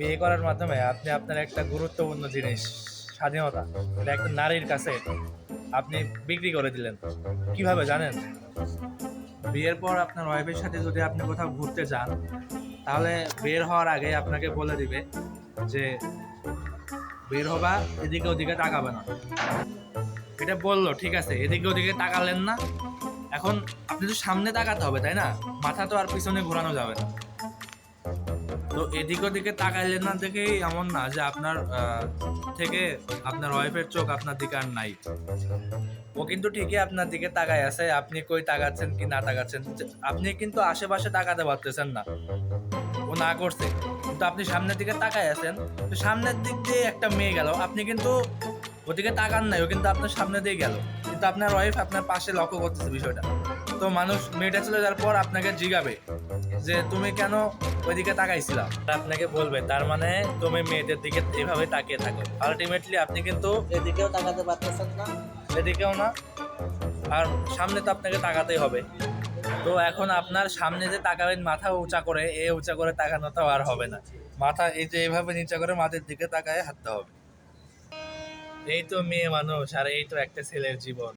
বিয়ে করার মাধ্যমে আপনি আপনার একটা গুরুত্বপূর্ণ জিনিস, স্বাধীনতা, এটা একটা নারীর কাছে আপনি বিক্রি করে দিলেন। কিভাবে জানেন? বিয়ের পর আপনার ওয়াইফের সাথে যদি আপনি কোথাও ঘুরতে যান, তাহলে বের হওয়ার আগে আপনাকে বলে দিবে যে বের হবা, এদিকে ওদিকে তাকাবে না। এটা বললো ঠিক আছে, এদিকে ওদিকে তাকালেন না, এখন আপনি তো সামনে তাকাতে হবে, তাই না? মাথা তো আর পিছনে ঘোরানো যাবে না। তো এদিক ওদিকে তাকাইলেন না দেখেই এমন না যে আপনার থেকে আপনার ওয়াইফের চোখ আপনার দিকে আর নাই। ও কিন্তু ঠিকই আপনার দিকে তাকায় আছে, আপনি কই তাকাচ্ছেন কি না তাকাচ্ছেন, আপনি কিন্তু আশেপাশে তাকাতে পারতেছেন না। ও না করছে, কিন্তু আপনি সামনের দিকে তাকায় আছেন। তো সামনের দিক দিয়ে একটা মেয়ে গেল, আপনি কিন্তু ওদিকে তাকান নাই, ও কিন্তু আপনার সামনে দিয়ে গেল, কিন্তু আপনার ওয়াইফ আপনার পাশে লক্ষ্য করতেছে বিষয়টা। তো মানুষ মেয়েটা চলে যাওয়ার পর আপনাকে জিগাবে যে তুমি কেন ওইদিকে তাকাইছিলাম, আপনাকে বলবে তার মানে তুমি মেয়েদের দিকে এভাবে তাকিয়ে থাকো। আলটিমেটলি আপনি কিন্তু এদিকেও তাকাতে পারতেছেন না, এদিকেও না, আর সামনে তো আপনাকে তাকাতেই হবে। তো এখন আপনার সামনে যে তাকাবেন মাথা উঁচা করে, উঁচা করে তাকানো তো আর হবে না। মাথা এই যে এইভাবে নিচা করে মাথার দিকে তাকায় হাঁটতে হবে। এই তো মেয়ে মানুষ, আর এই তো একটা ছেলের জীবন।